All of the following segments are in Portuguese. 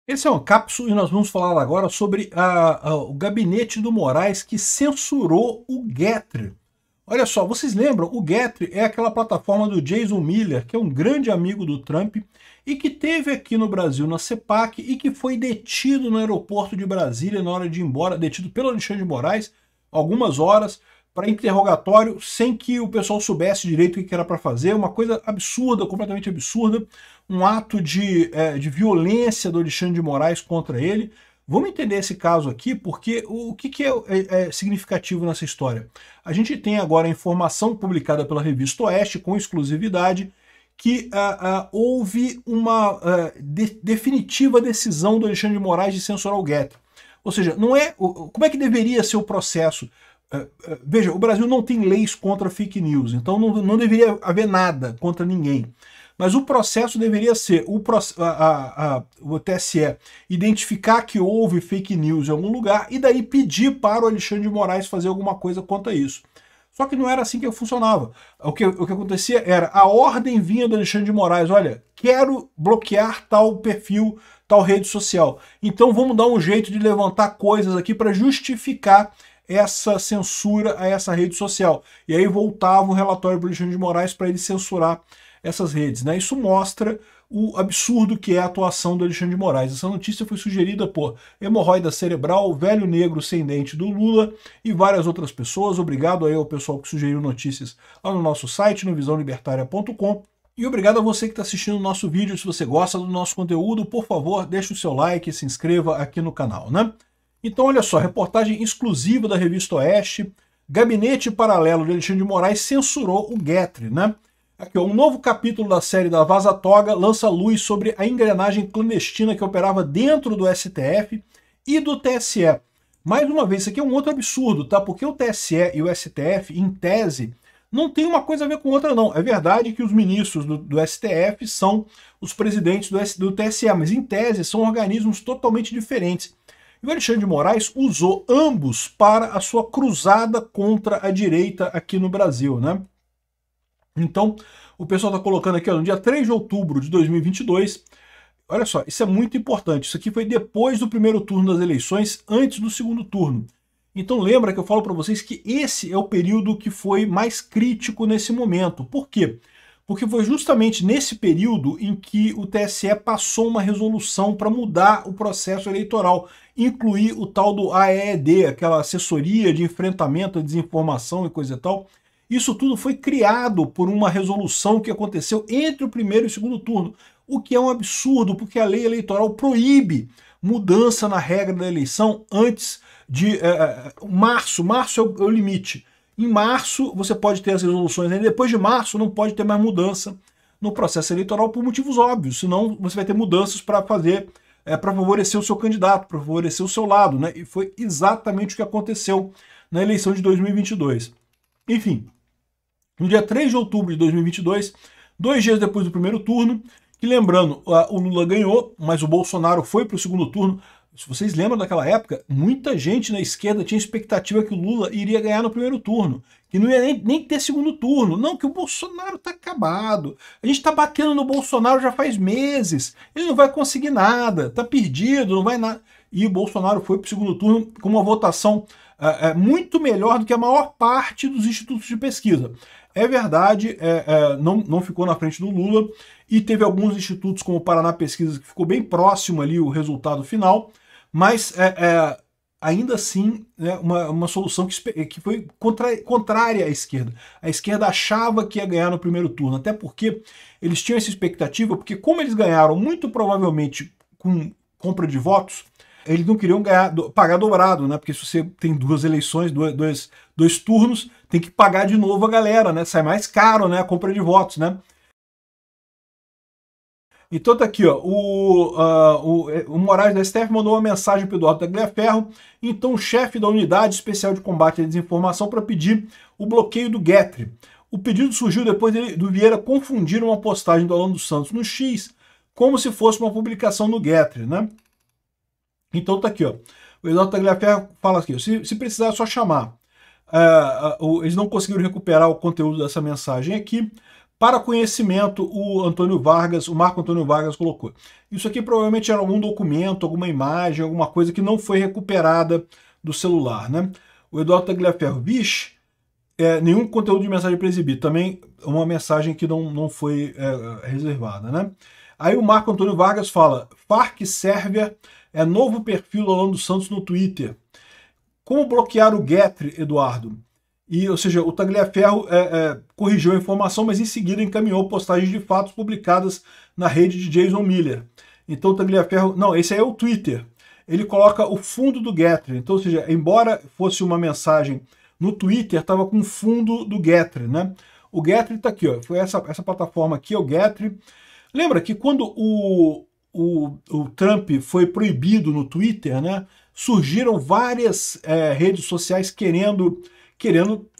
Esse é um cápsula e nós vamos falar agora sobre o gabinete do Moraes que censurou o Gettr. Olha só, vocês lembram? O Gettr é aquela plataforma do Jason Miller, que é um grande amigo do Trump e que teve aqui no Brasil na CEPAC e que foi detido no aeroporto de Brasília na hora de ir embora, detido pelo Alexandre de Moraes, algumas horas, para interrogatório, sem que o pessoal soubesse direito o que era para fazer, uma coisa absurda, completamente absurda, um ato de violência do Alexandre de Moraes contra ele. Vamos entender esse caso aqui, porque o que é significativo nessa história? A gente tem agora a informação publicada pela Revista Oeste, com exclusividade, que houve uma definitiva decisão do Alexandre de Moraes de censurar o Gettr. Ou seja, não é, como é que deveria ser o processo? Veja, o Brasil não tem leis contra fake news, então não deveria haver nada contra ninguém. Mas o processo deveria ser o TSE identificar que houve fake news em algum lugar e daí pedir para o Alexandre de Moraes fazer alguma coisa quanto a isso. Só que não era assim que funcionava. O que acontecia era, a ordem vinha do Alexandre de Moraes, olha, quero bloquear tal perfil, tal rede social. Então vamos dar um jeito de levantar coisas aqui para justificar essa censura a essa rede social. E aí voltava o relatório do Alexandre de Moraes para ele censurar essas redes, né? Isso mostra o absurdo que é a atuação do Alexandre de Moraes. Essa notícia foi sugerida por Hemorroida Cerebral, Velho Negro Sem Dente do Lula e várias outras pessoas. Obrigado aí ao pessoal que sugeriu notícias lá no nosso site, no visãolibertaria.com. E obrigado a você que está assistindo o nosso vídeo. Se você gosta do nosso conteúdo, por favor, deixe o seu like e se inscreva aqui no canal, né? Então, olha só, reportagem exclusiva da Revista Oeste, Gabinete Paralelo de Alexandre de Moraes censurou o Gettr, né? Aqui, ó, um novo capítulo da série da Vaza Toga lança luz sobre a engrenagem clandestina que operava dentro do STF e do TSE. Mais uma vez, isso aqui é um outro absurdo, tá? Porque o TSE e o STF, em tese, não tem uma coisa a ver com outra, não. É verdade que os ministros do STF são os presidentes do TSE, mas em tese são organismos totalmente diferentes. E o Alexandre de Moraes usou ambos para a sua cruzada contra a direita aqui no Brasil, né? Então, o pessoal está colocando aqui, ó, no dia 3 de outubro de 2022, olha só, isso é muito importante, isso aqui foi depois do primeiro turno das eleições, antes do segundo turno. Então lembra que eu falo para vocês que esse é o período que foi mais crítico nesse momento. Por quê? Porque foi justamente nesse período em que o TSE passou uma resolução para mudar o processo eleitoral, incluir o tal do AED, aquela assessoria de enfrentamento à desinformação e coisa e tal. Isso tudo foi criado por uma resolução que aconteceu entre o primeiro e o segundo turno, o que é um absurdo, porque a lei eleitoral proíbe mudança na regra da eleição antes de março. Março é o limite. Em março você pode ter as resoluções, e depois de março não pode ter mais mudança no processo eleitoral por motivos óbvios, senão você vai ter mudanças para fazer, para favorecer o seu candidato, para favorecer o seu lado, né? E foi exatamente o que aconteceu na eleição de 2022. Enfim, no dia 3 de outubro de 2022, 2 dias depois do primeiro turno, que lembrando, o Lula ganhou, mas o Bolsonaro foi para o segundo turno. Se vocês lembram daquela época, muita gente na esquerda tinha expectativa que o Lula iria ganhar no primeiro turno, que não ia nem ter segundo turno. Não, que o Bolsonaro está acabado. A gente está batendo no Bolsonaro já faz meses. Ele não vai conseguir nada, está perdido, não vai nada. E o Bolsonaro foi para o segundo turno com uma votação muito melhor do que a maior parte dos institutos de pesquisa. É verdade, não ficou na frente do Lula, e teve alguns institutos, como o Paraná Pesquisa, que ficou bem próximo ali o resultado final, mas ainda assim uma solução que foi contrária à esquerda. A esquerda achava que ia ganhar no primeiro turno, até porque eles tinham essa expectativa, porque como eles ganharam muito provavelmente com compra de votos, eles não queriam pagar dobrado, né? Porque se você tem duas eleições, dois turnos, tem que pagar de novo a galera, né? Sai mais caro, né? A compra de votos, né? Então tá aqui, ó, o Moraes da STF mandou uma mensagem para o Eduardo Tagliaferro, então o chefe da Unidade Especial de Combate à Desinformação, para pedir o bloqueio do Gettr. O pedido surgiu depois do Vieira confundir uma postagem do Alan dos Santos no X como se fosse uma publicação no Gettr, né? Então tá aqui, ó. O Eduardo Tagliaferro fala aqui, se precisar é só chamar. Eles não conseguiram recuperar o conteúdo dessa mensagem aqui, Para conhecimento, o Marco Antônio Vargas colocou. Isso aqui provavelmente era algum documento, alguma imagem, alguma coisa que não foi recuperada do celular, né? O Eduardo Tagliaferro, vixe, nenhum conteúdo de mensagem para exibir. Também uma mensagem que não foi reservada, né? Aí o Marco Antônio Vargas fala, Farc Sérvia é novo perfil do Alan dos Santos no Twitter. Como bloquear o Getry, Eduardo? Ou seja, o Tagliaferro corrigiu a informação, mas em seguida encaminhou postagens de fatos publicadas na rede de Jason Miller. Então o Tagliaferro... Não, esse aí é o Twitter. Ele coloca o fundo do Getry. Então, ou seja, embora fosse uma mensagem no Twitter, estava com o fundo do Getry, né? O Getry está aqui, ó. Foi essa plataforma aqui, é o Getry. Lembra que quando o Trump foi proibido no Twitter, né? Surgiram várias redes sociais querendo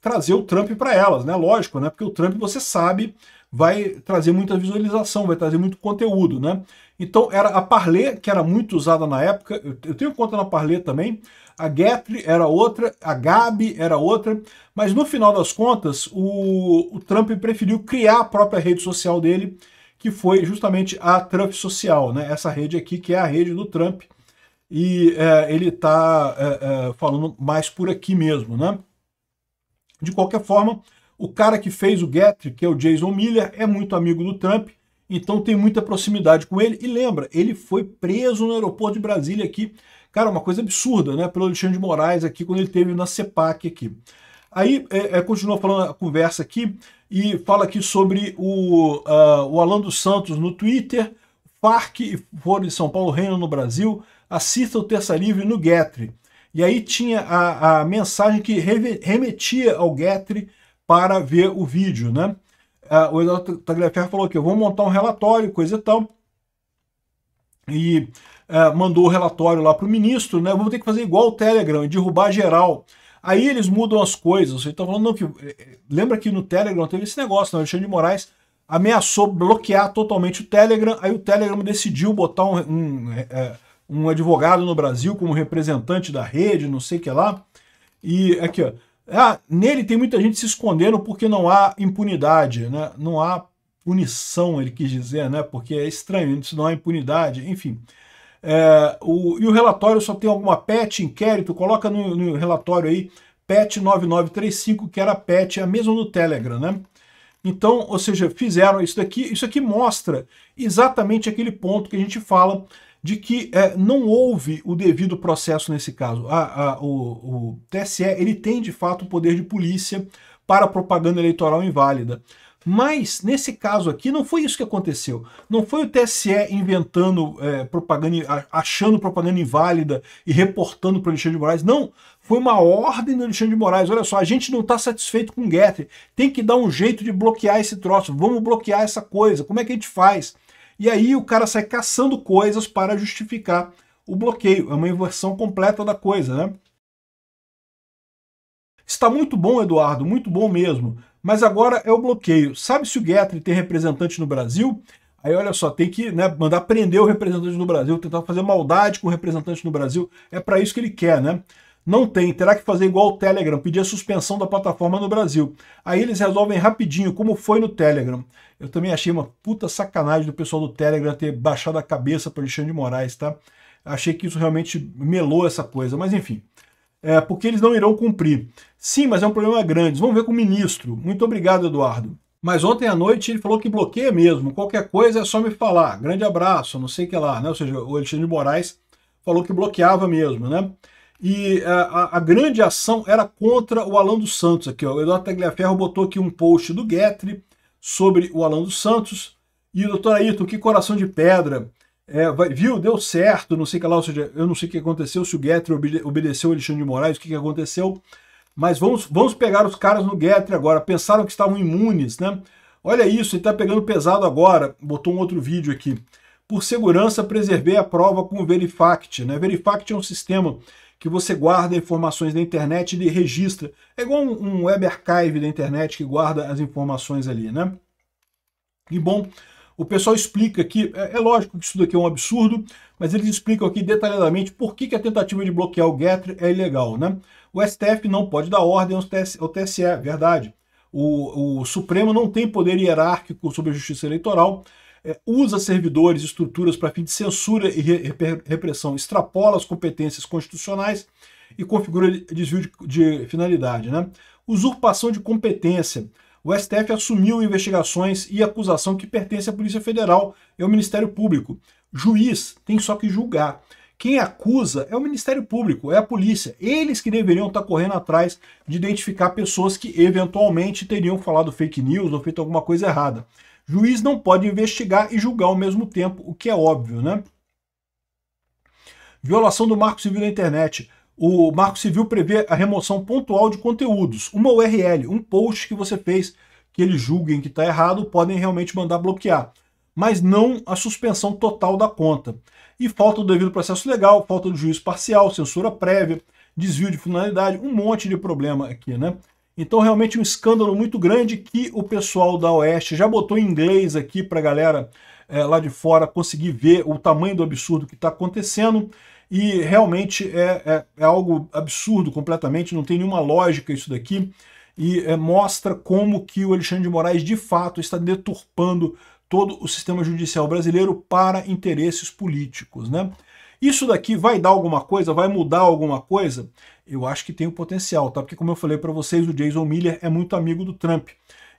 trazer o Trump para elas, né? Lógico, né? Porque o Trump, você sabe, vai trazer muita visualização, vai trazer muito conteúdo, né? Então era a Parler, que era muito usada na época, eu tenho conta na Parler também, a Getry era outra, a Gabi era outra, mas no final das contas o Trump preferiu criar a própria rede social dele, que foi justamente a Trump Social, né? Essa rede aqui que é a rede do Trump, e ele está falando mais por aqui mesmo, né? De qualquer forma, o cara que fez o Getry, que é o Jason Miller, é muito amigo do Trump, então tem muita proximidade com ele. E lembra, ele foi preso no aeroporto de Brasília aqui. Cara, uma coisa absurda, né? Pelo Alexandre de Moraes aqui, quando ele esteve na CEPAC aqui. Aí, continua falando a conversa aqui e fala aqui sobre o Alan dos Santos no Twitter, Farc e Foro de São Paulo reinam no Brasil, assista o Terça Livre no Getry. E aí tinha a mensagem que remetia ao Getry para ver o vídeo, né? O Eduardo Tagliaferro falou que eu vou montar um relatório, coisa e tal, e mandou o relatório lá para o ministro, né? Vamos ter que fazer igual o Telegram, derrubar geral. Aí eles mudam as coisas. Você está falando, não, que lembra que no Telegram teve esse negócio, né? O Alexandre de Moraes ameaçou bloquear totalmente o Telegram, aí o Telegram decidiu botar um advogado no Brasil como representante da rede, não sei o que lá. E aqui, ó. Nele tem muita gente se escondendo porque não há impunidade, né? Não há punição, ele quis dizer, né? Porque é estranho, se não há impunidade, enfim. E o relatório só tem alguma patch, inquérito, coloca no relatório aí, patch 9935, que era a patch, a mesma no Telegram, né? Então, ou seja, fizeram isso daqui, isso aqui mostra exatamente aquele ponto que a gente fala de que não houve o devido processo nesse caso. O TSE ele tem de fato o poder de polícia para propaganda eleitoral inválida. Mas, nesse caso aqui, não foi isso que aconteceu. Não foi o TSE inventando propaganda, achando propaganda inválida e reportando para o Alexandre de Moraes. Não, foi uma ordem do Alexandre de Moraes. Olha só, a gente não está satisfeito com o Getry. Tem que dar um jeito de bloquear esse troço. Vamos bloquear essa coisa. Como é que a gente faz? E aí o cara sai caçando coisas para justificar o bloqueio. É uma inversão completa da coisa, né? Está muito bom, Eduardo, muito bom mesmo. Mas agora é o bloqueio. Sabe se o Getry tem representante no Brasil? Aí olha só, tem que mandar prender o representante no Brasil, tentar fazer maldade com o representante no Brasil. É para isso que ele quer, né? Não tem, terá que fazer igual o Telegram, pedir a suspensão da plataforma no Brasil. Aí eles resolvem rapidinho, como foi no Telegram. Eu também achei uma puta sacanagem do pessoal do Telegram ter baixado a cabeça para Alexandre de Moraes, tá? Achei que isso realmente melou essa coisa, mas enfim. Porque eles não irão cumprir. Sim, mas é um problema grande. Vamos ver com o ministro. Muito obrigado, Eduardo. Mas ontem à noite ele falou que bloqueia mesmo. Qualquer coisa é só me falar. Grande abraço, não sei o que lá, né? Ou seja, o Alexandre de Moraes falou que bloqueava mesmo, né? E a grande ação era contra o Alan dos Santos. Aqui, ó. O Eduardo Tagliaferro botou aqui um post do Getry sobre o Alan dos Santos. E o doutor Ayrton, que coração de pedra. Viu? Deu certo, não sei o que lá. Ou seja, eu não sei o que aconteceu, se o Getry obedeceu o Alexandre de Moraes, o que aconteceu. Mas vamos pegar os caras no Getry agora. Pensaram que estavam imunes, né? Olha isso, ele está pegando pesado agora. Botou um outro vídeo aqui. Por segurança, preservei a prova com o Verifact, né? Verifact é um sistema que você guarda informações da internet e registra. É igual um web archive da internet que guarda as informações ali, né? E bom, o pessoal explica aqui, é lógico que isso daqui é um absurdo, mas eles explicam aqui detalhadamente por que a tentativa de bloquear o Getry é ilegal, né? O STF não pode dar ordem ao TSE, verdade. O Supremo não tem poder hierárquico sobre a justiça eleitoral, usa servidores e estruturas para fim de censura e repressão, extrapola as competências constitucionais e configura desvio de finalidade, né? Usurpação de competência. O STF assumiu investigações e acusação que pertence à Polícia Federal e ao Ministério Público. Juiz tem só que julgar. Quem acusa é o Ministério Público, é a polícia. Eles que deveriam estar correndo atrás de identificar pessoas que eventualmente teriam falado fake news ou feito alguma coisa errada. Juiz não pode investigar e julgar ao mesmo tempo, o que é óbvio, né? Violação do Marco Civil da internet. O Marco Civil prevê a remoção pontual de conteúdos. Uma URL, um post que você fez, que eles julguem que está errado, podem realmente mandar bloquear. Mas não a suspensão total da conta. E falta do devido processo legal, falta do juízo parcial, censura prévia, desvio de finalidade, um monte de problema aqui, né? Então realmente um escândalo muito grande que o pessoal da Oeste já botou em inglês aqui para a galera lá de fora conseguir ver o tamanho do absurdo que está acontecendo. E realmente é algo absurdo completamente, não tem nenhuma lógica isso daqui. E mostra como que o Alexandre de Moraes de fato está deturpando todo o sistema judicial brasileiro para interesses políticos, né? Isso daqui vai dar alguma coisa? Vai mudar alguma coisa? Eu acho que tem o potencial, tá? Porque como eu falei para vocês, o Jason Miller é muito amigo do Trump.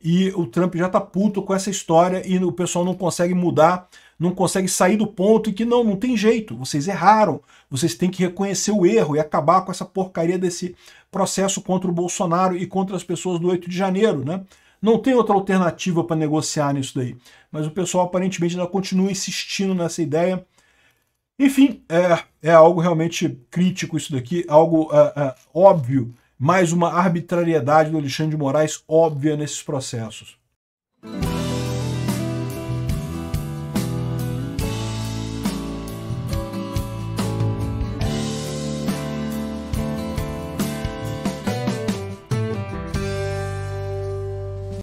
E o Trump já tá puto com essa história e o pessoal não consegue mudar, não consegue sair do ponto e que não tem jeito, vocês erraram, vocês têm que reconhecer o erro e acabar com essa porcaria desse processo contra o Bolsonaro e contra as pessoas do 8 de janeiro, né? Não tem outra alternativa para negociar nisso daí. Mas o pessoal aparentemente ainda continua insistindo nessa ideia. Enfim, é algo realmente crítico isso daqui, algo óbvio, mais uma arbitrariedade do Alexandre de Moraes óbvia nesses processos.